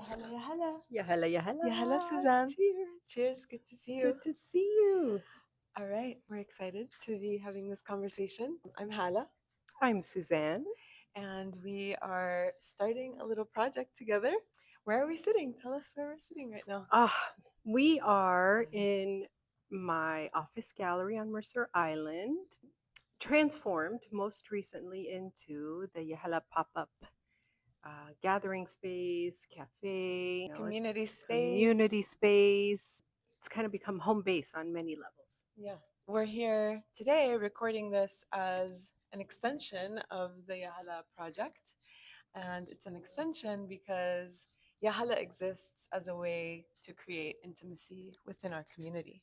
hala, ya hala. Ya hala, ya hala. Ya hala, Suzanne. Cheers. Cheers. Good to see you. Good to see you. All right. We're excited to be having this conversation. I'm Hala, I'm Suzanne. and we are starting a little project together. Where are we sitting? Tell us where we're sitting right now. We are in my office gallery on Mercer Island, transformed most recently into the Ya Hala pop-up gathering space, cafe. Community It's community space. space. It's kind of become home base on many levels. Yeah. We're here today recording this as an extension of the Ya Hala project. And it's an extension because Ya Hala exists as a way to create intimacy within our community.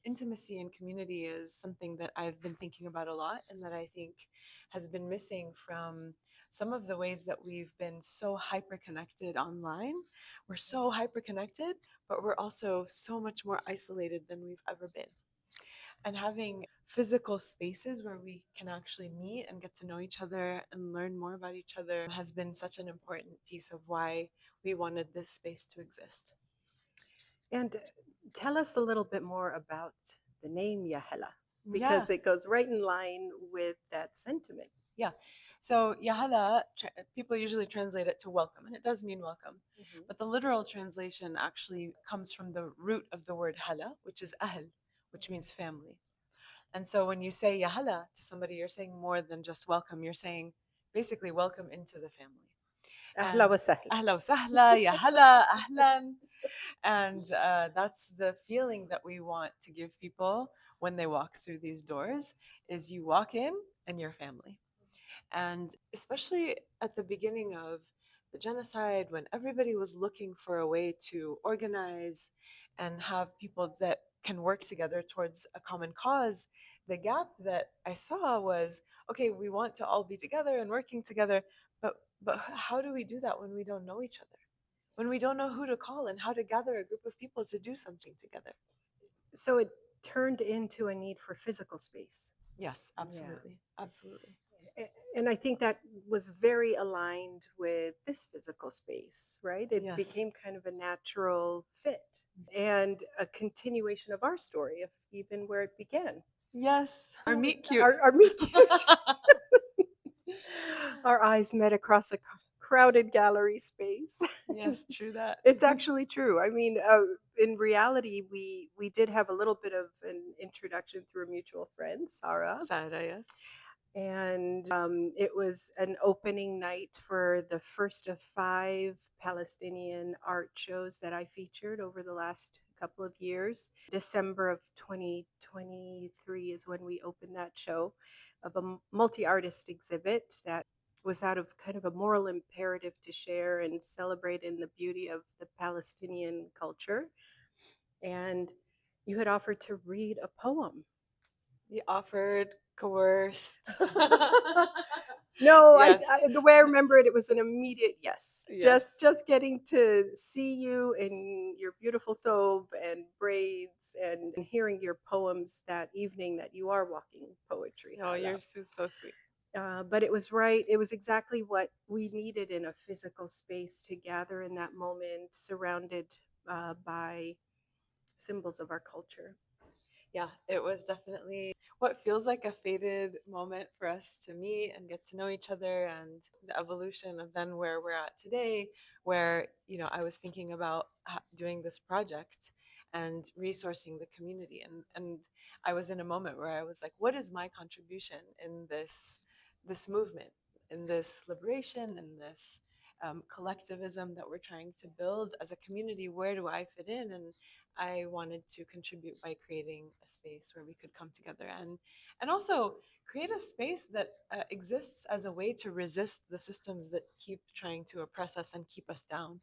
Intimacy and community is something that I've been thinking about a lot and that I think has been missing from some of the ways that we've been so hyper connected online. We're so hyper connected, but we're also so much more isolated than we've ever been. And having physical spaces where we can actually meet and get to know each other and learn more about each other has been such an important piece of why we wanted this space to exist. And tell us a little bit more about the name Ya Hala, Yeah. because it goes right in line with that sentiment. Yeah. So Ya Hala, people usually translate it to welcome, and it does mean welcome. Mhm. But the literal translation actually comes from the root of the word hala, which is ahl, which means family. And so when you say Ya Hala to somebody, you're saying more than just welcome. You're saying basically welcome into the family. Ahla And wa sahla. ahla wa sahla, Ya Hala, ahlan. And that's the feeling that we want to give people when they walk through these doors is you walk in and you're family. And especially at the beginning of the genocide, when everybody was looking for a way to organize and have people that can work together towards a common cause, the gap that I saw was okay, we want to all be together and working together, but how do we do that when we don't know each other? When we don't know who to call and how to gather a group of people to do something together? So it turned into a need for physical space. Yes, Yeah. absolutely. Absolutely. And I think that was very aligned with this physical space, right? It Yes. became kind of a natural fit and a continuation of our story of even where it began. Yes. Our meet cute. Our meet cute. Our eyes met across a crowded gallery space. Yes, true that. It's actually true. I mean, in reality, we did have a little bit of an introduction through a mutual friend, Sarah, Sarah, yes. and it was an opening night for the first of 5 Palestinian art shows that I featured over the last couple of years. December of 2023 is when we opened that show of a multi-artist exhibit that was out of kind of a moral imperative to share and celebrate in the beauty of the Palestinian culture. And you had offered to read a poem. The offered, coerced. No, Yes. the way I remember it, it was an immediate yes. Yes. Just getting to see you in your beautiful thobe and braids and hearing your poems that evening that you are walking poetry. Oh, Hala. you're so sweet. But it was right. It was exactly what we needed in a physical space to gather in that moment, surrounded by symbols of our culture. Yeah, it was definitely what feels like a faded moment for us to meet and get to know each other, and the evolution of then where we're at today, where, I was thinking about doing this project and resourcing the community. And I was in a moment where I was like, what is my contribution in this movement, in this liberation, in this collectivism that we're trying to build as a community? Where do I fit in? And I wanted to contribute by creating a space where we could come together and also create a space that exists as a way to resist the systems that keep trying to oppress us and keep us down.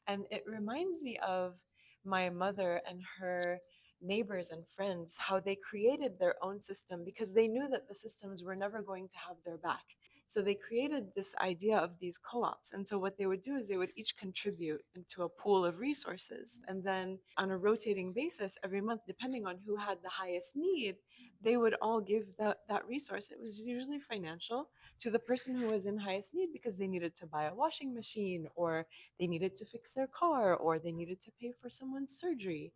And it reminds me of my mother and her neighbors and friends, how they created their own system because they knew that the systems were never going to have their back. So they created this idea of these co-ops. And so what they would do is they would each contribute into a pool of resources. And then on a rotating basis every month, depending on who had the highest need, they would all give that resource. It was usually financial to the person who was in highest need because they needed to buy a washing machine, or they needed to fix their car, or they needed to pay for someone's surgery.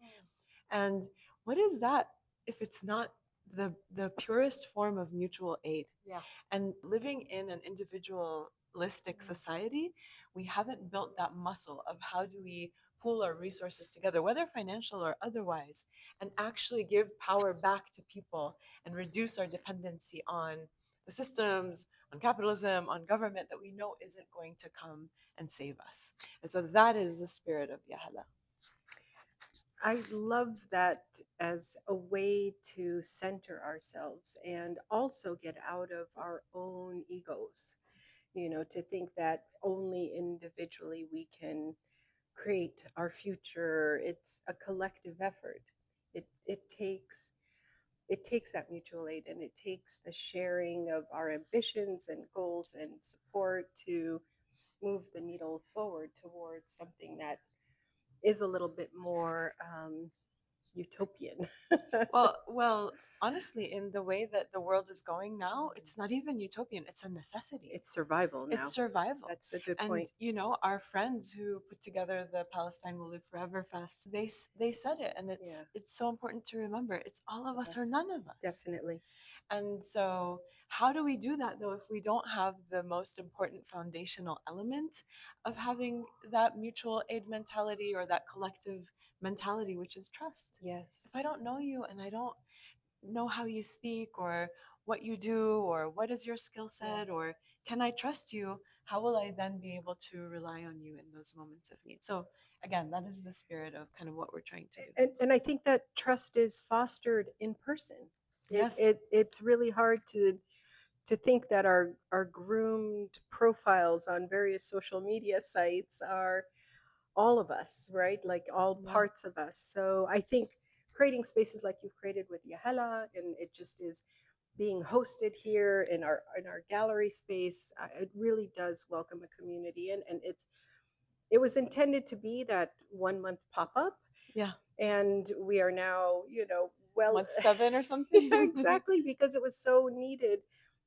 And what is that if it's not the purest form of mutual aid? Yeah. And living in an individualistic society, we haven't built that muscle of how do we pool our resources together, whether financial or otherwise, and actually give power back to people and reduce our dependency on the systems, on capitalism, on government that we know isn't going to come and save us. And so that is the spirit of Ya Hala. I love that as a way to center ourselves and also get out of our own egos, to think that only individually we can create our future. It's a collective effort. It takes that mutual aid, and it takes the sharing of our ambitions and goals and support to move the needle forward towards something that is a little bit more utopian. Well, honestly, in the way that the world is going now, it's not even utopian, it's a necessity. It's survival It's now. survival. That's a good And point. our friends who put together the Palestine Will Live Forever Fest, they said it, and Yeah, it's so important to remember. It's all of us or yes, none of us. definitely. And so, how do we do that though if we don't have the most important foundational element of having that mutual aid mentality or that collective mentality, which is trust? Yes. If I don't know you and I don't know how you speak or what you do or what is your skill Yeah. set or can I trust you, how will I then be able to rely on you in those moments of need? So again, that is the spirit of kind of what we're trying to do. And I think that trust is fostered in person. Yes. It's really hard to think that our groomed profiles on various social media sites are all of us, right? Like all Yeah. parts of us. So I think creating spaces like you've created with Ya Hala, and it just is being hosted here in our gallery space, it really does welcome a community, and it was intended to be that 1 month pop up, Yeah. and we are now, well, Month 7 or yeah, something. exactly, because it was so needed,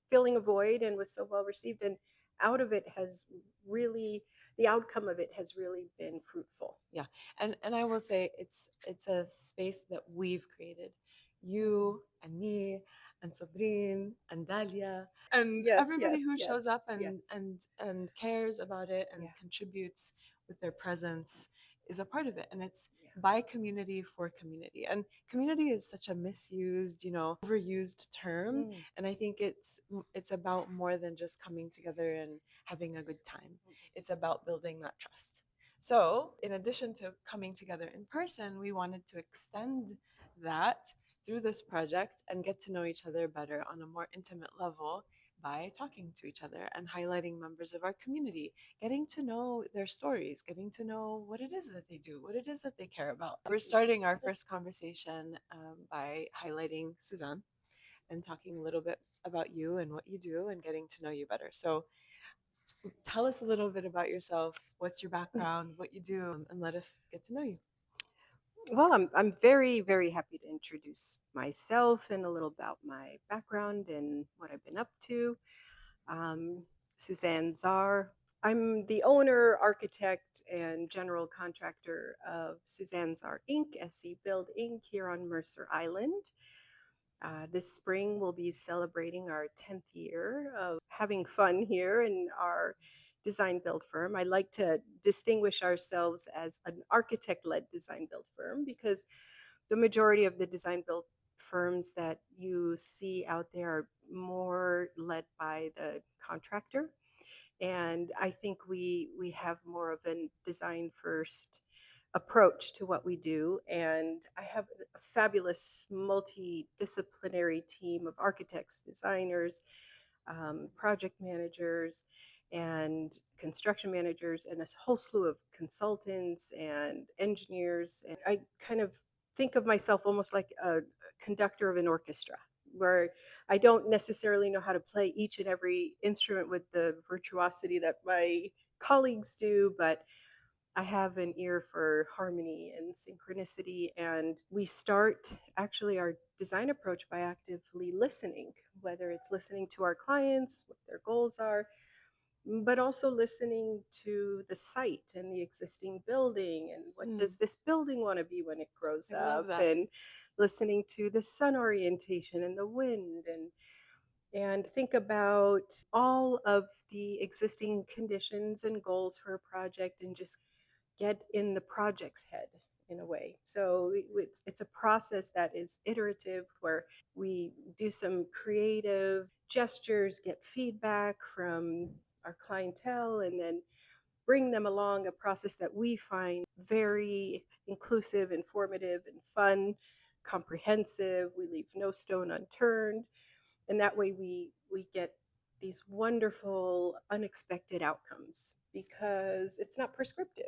filling a void, and was so well received, and out of it has really the outcome of it has really been fruitful. Yeah. And I will say it's a space that we've created. You and me and Sabrine and Dalia and Yes, everybody yes, who yes, shows up yes. and cares about it and Yeah, contributes with their presence is a part of it. And it's yeah. by community for community. And community is such a misused, overused term. Mm. And I think it's about more than just coming together and having a good time. It's about building that trust. So, in addition to coming together in person, we wanted to extend that through this project and get to know each other better on a more intimate level by talking to each other and highlighting members of our community, getting to know their stories, getting to know what it is that they do, what it is that they care about. We're starting our first conversation by highlighting Suzanne and talking a little bit about you and what you do and getting to know you better. So, tell us a little bit about yourself. What's your background, what you do, and let us get to know you. Well, I'm very, very happy to introduce myself and a little about my background and what I've been up to. Um, Suzanne Zahr. I'm the owner, architect, and general contractor of Suzanne Zahr Inc., SC Build Inc., here on Mercer Island. This spring, we'll be celebrating our 10th year of having fun here in our design build firm. I like to distinguish ourselves as an architect led design build firm because the majority of the design build firms that you see out there are more led by the contractor, and I think we have more of a design first approach to what we do. And I have a fabulous multidisciplinary team of architects, designers, project managers, and construction managers, and a whole slew of consultants and engineers. And I kind of think of myself almost like a conductor of an orchestra, where I don't necessarily know how to play each and every instrument with the virtuosity that my colleagues do, but I have an ear for harmony and synchronicity, and we start actually our design approach by actively listening, whether it's listening to our clients, what their goals are, but also listening to the site and the existing building and what Mm, does this building want to be when it grows I love up, that. and listening to the sun orientation and the wind, and think about all of the existing conditions and goals for a project and just get in the project's head in a way. So it's a process that is iterative where we do some creative gestures, get feedback from our clientele, and then bring them along a process that we find very inclusive, informative, and fun, comprehensive. We leave no stone unturned, and that way we get these wonderful unexpected outcomes because it's not prescriptive.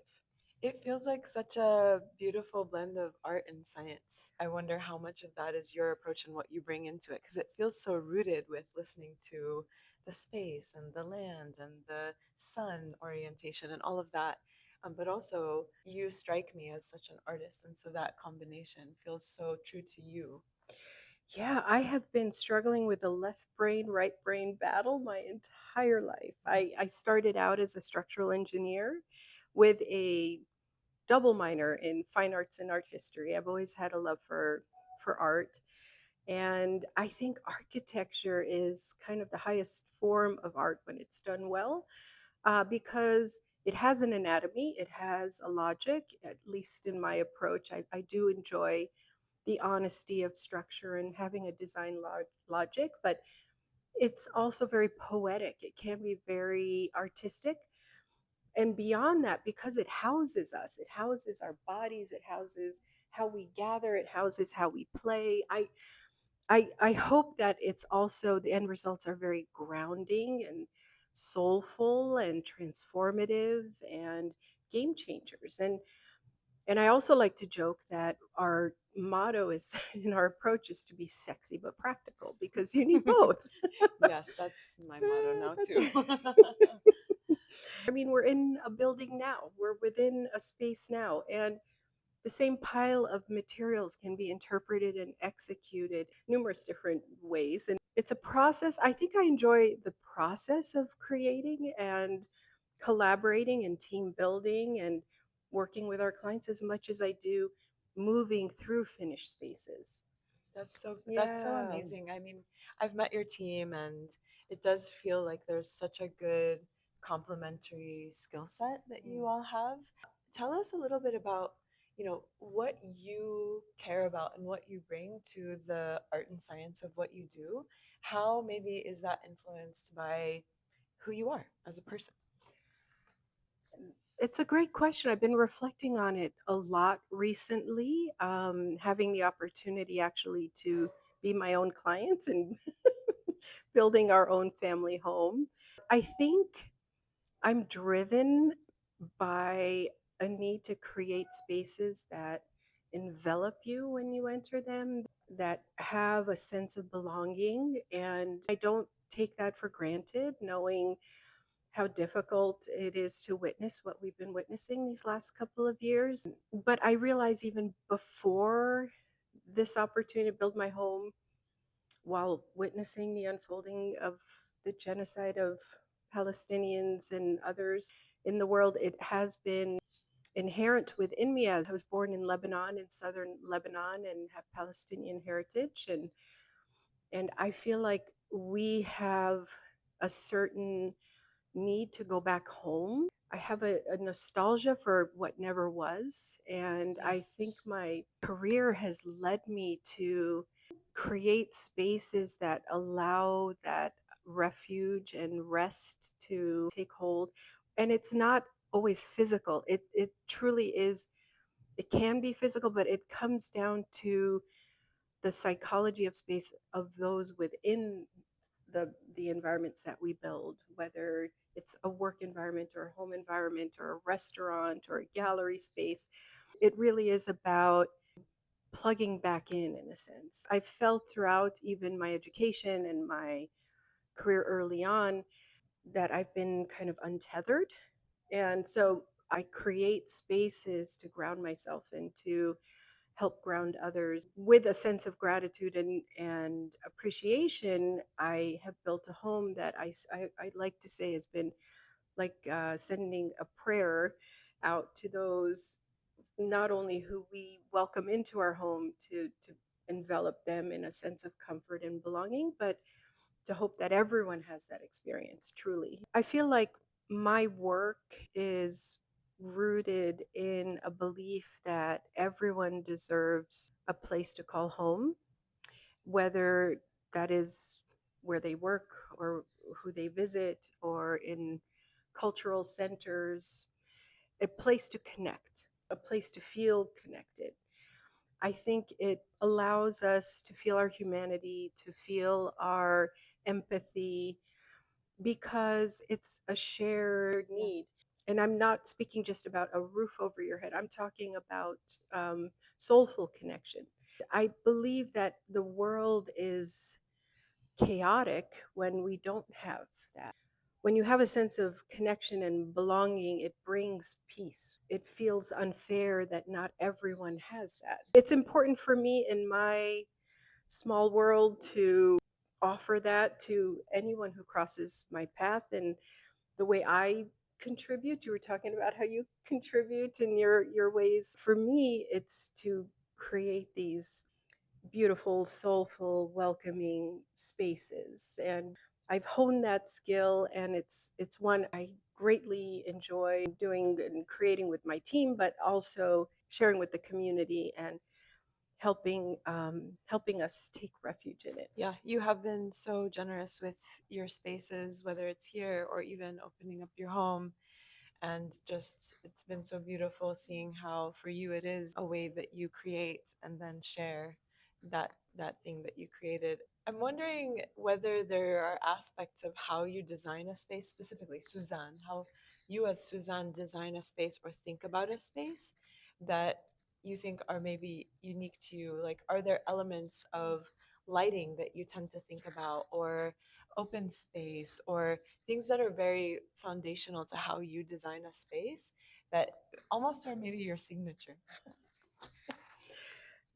It feels like such a beautiful blend of art and science. I wonder how much of that is your approach and what you bring into it, because it feels so rooted with listening to the space and the land and the sun orientation and all of that. But also, you strike me as such an artist, and so that combination feels so true to you. Yeah, I have been struggling with a left brain, right brain battle my entire life. I started out as a structural engineer with a double minor in fine arts and art history. I've always had a love for art. And I think architecture is kind of the highest form of art when it's done well, because it has an anatomy, it has a logic, at least in my approach. I do enjoy the honesty of structure and having a design logic, but it's also very poetic. It can be very artistic. And beyond that, because it houses us, it houses our bodies, it houses how we gather, it houses how we play. I hope that it's also the end results are very grounding and soulful and transformative and game changers. And I also like to joke that our motto is in our approach is to be sexy but practical because you need both. Yes, that's my motto now, That's too. I mean, we're in a building now. We're within a space now, and the same pile of materials can be interpreted and executed numerous different ways. And it's a process. I think I enjoy the process of creating and collaborating and team building and working with our clients as much as I do moving through finished spaces. That's so Yeah. amazing. I mean, I've met your team and it does feel like there's such a good complementary skill set that you all have. Tell us a little bit about, what you care about and what you bring to the art and science of what you do. How maybe is that influenced by who you are as a person? It's a great question. I've been reflecting on it a lot recently, having the opportunity actually to be my own client and building our own family home. I think I'm driven by a need to create spaces that envelop you when you enter them, that have a sense of belonging. And I don't take that for granted, knowing how difficult it is to witness what we've been witnessing these last couple of years. But I realize even before this opportunity to build my home, while witnessing the unfolding of the genocide of Palestinians and others in the world, it has been inherent within me as I was born in Lebanon, in southern Lebanon, and have Palestinian heritage. And I feel like we have a certain need to go back home. I have a nostalgia for what never was. And I Yes. think my career has led me to create spaces that allow that refuge and rest to take hold. And it's not always physical. It truly is, it can be physical, but it comes down to the psychology of space of those within the environments that we build, whether it's a work environment or a home environment or a restaurant or a gallery space. It really is about plugging back in a sense. I felt throughout even my education and my career early on that I've been kind of untethered. And so I create spaces to ground myself and to help ground others with a sense of gratitude and appreciation. I have built a home that I like to say has been like sending a prayer out to those not only who we welcome into our home to envelop them in a sense of comfort and belonging, but to hope that everyone has that experience truly. I feel like my work is rooted in a belief that everyone deserves a place to call home, whether that is where they work or who they visit or in cultural centers, a place to connect, a place to feel connected. I think it allows us to feel our humanity, to feel our empathy, because it's a shared Yeah. need. And I'm not speaking just about a roof over your head, I'm talking about soulful connection. I believe that the world is chaotic when we don't have that. When you have a sense of connection and belonging, it brings peace. It feels unfair that not everyone has that. It's important for me in my small world to offer that to anyone who crosses my path. And the way I contribute, you were talking about how you contribute in your ways. For me, it's to create these beautiful, soulful, welcoming spaces. And I've honed that skill, and it's one I greatly enjoy doing and creating with my team, but also sharing with the community and helping us take refuge in it. Yeah, you have been so generous with your spaces, whether it's here or even opening up your home. And just, it's been so beautiful seeing how for you it is a way that you create and then share that thing that you created. I'm wondering whether there are aspects of how you design a space, specifically Suzanne, how you as Suzanne design a space or think about a space that you think are maybe unique to you. Like, are there elements of lighting that you tend to think about, or open space, or things that are very foundational to how you design a space that almost are maybe your signature?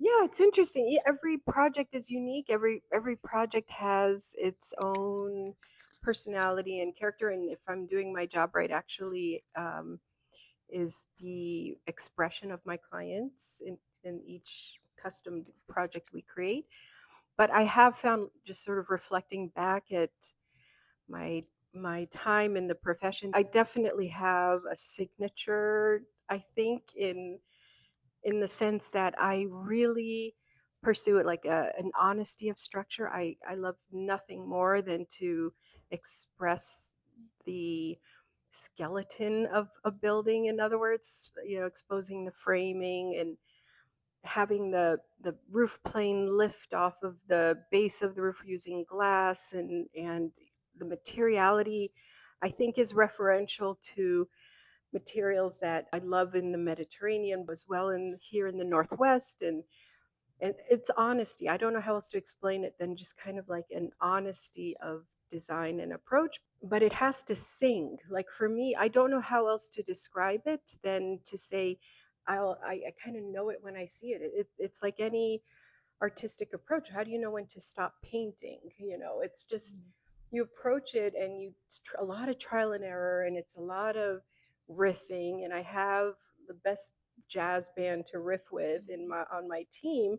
Yeah, it's interesting. Every project is unique. Every project has its own personality and character. And if I'm doing my job right, actually, is the expression of my clients in each custom project we create. But I have found, just sort of reflecting back at my my time in the profession, I definitely have a signature. I think in the sense that I really pursue it like an honesty of structure. I love nothing more than to express the skeleton of a building. In other words, exposing the framing and having the roof plane lift off of the base of the roof using glass, and the materiality I think is referential to materials that I love in the Mediterranean as well, in here in the Northwest. And it's honesty. I don't know how else to explain it than just kind of like an honesty of design and approach, but it has to sing. Like for me, I don't know how else to describe it than to say I kind of know it when I see it. It's like any artistic approach. How do you know when to stop painting? It's just Mm. you approach it, and a lot of trial and error, and it's a lot of riffing. And I have the best jazz band to riff with in Mm. my on my team,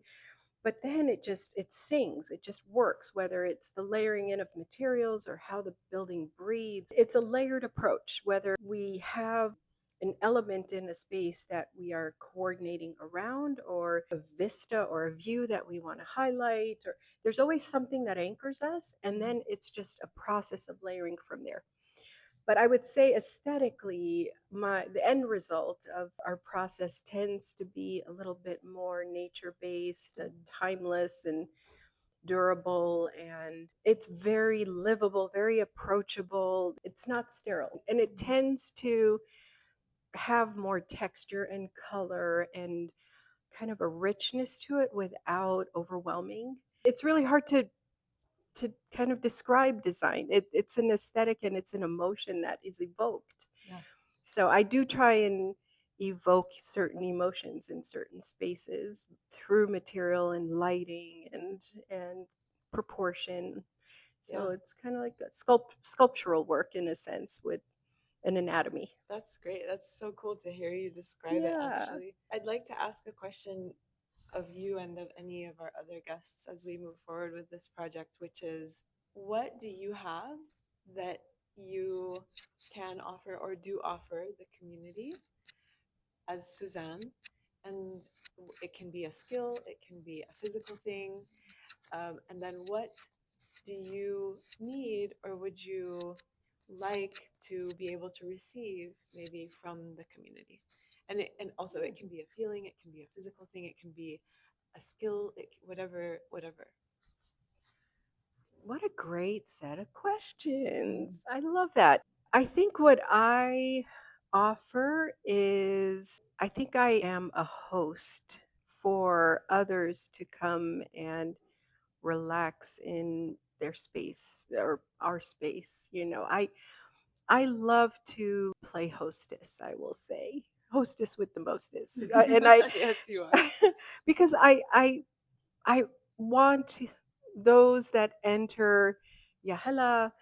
but then it sings, it just works, whether it's the layering in of materials or how the building breathes. It's a layered approach, whether we have an element in a space that we are coordinating around, or a vista or a view that we want to highlight, or there's always something that anchors us, and Mm. then it's just a process of layering from there. But I would say aesthetically, the end result of our process tends to be a little bit more nature based and timeless and durable, and it's very livable, very approachable. It's not sterile, and it Mm. tends to have more texture and color and kind of a richness to it without overwhelming. It's really hard to kind of describe design. It's an aesthetic and it's an emotion that is evoked. Yeah. So I do try and evoke certain emotions in certain spaces through material and lighting and proportion. So Yeah, it's kind of like a sculptural work in a sense with an anatomy. that's great. That's so cool to hear you describe it, Yeah. actually. I'd like to ask a question of you and of any of our other guests as we move forward with this project, which is, what do you have that you can offer or do offer the community as Suzanne? And it can be a skill, it can be a physical thing. And then what do you need or would you like to be able to receive maybe from the community? And also it can be a feeling, it can be a physical thing, it can be a skill, whatever. What a great set of Mhm. questions. I love that. I think what I offer is I think I am a host for others to come and relax in their space or our space. I love to play hostess, I will say. Hostess with the mostest. And I Yes, you are. because I want those that enter Ya Hala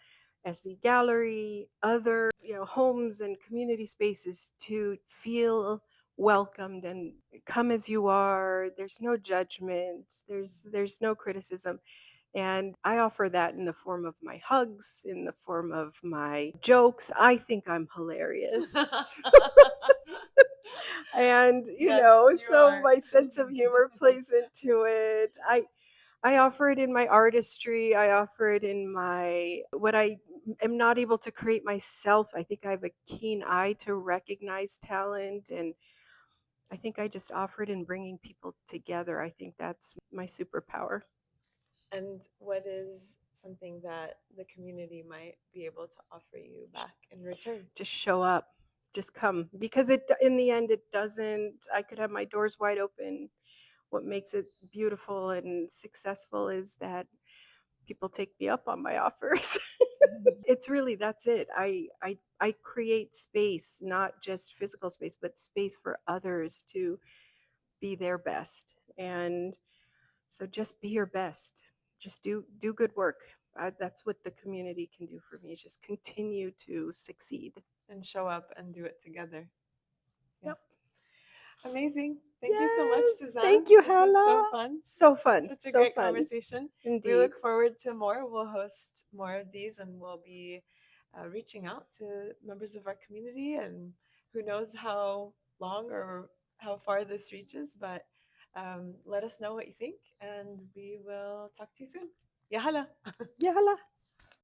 as the gallery, other homes and community spaces to feel welcomed and come as you are. There's no judgment. There's no criticism. And I offer that in the form of my hugs, in the form of my jokes. I think I'm hilarious. And Yes, you so are. my sense of humor plays into it. I offer it in my artistry. I offer it in my what I am not able to create myself. I think I have a keen eye to recognize talent, and I think I just offer it in bringing people together. I think that's my superpower. And what is something that the community might be able to offer you back in return? Just show up, just come, because it in the end it doesn't. I could have my doors wide open. What makes it beautiful and successful is that people take me up on my offers. It's really that's it. I create space, not just physical space, but space for others to be their best. And so just be your best. Just do good work. That's what the community can do for me, is just continue to succeed. And show up and do it together. Yeah. Yep. Amazing. Thank you so much, Yes. Suzanne. Thank you, This was so Hala. fun. So fun. Such a So great fun. conversation. We Indeed. look forward to more. We'll host more of these and we'll be reaching out to members of our community. And who knows how long or how far this reaches, but let us know what you think and we will talk to you soon. Ya hala. Yeah, Hala.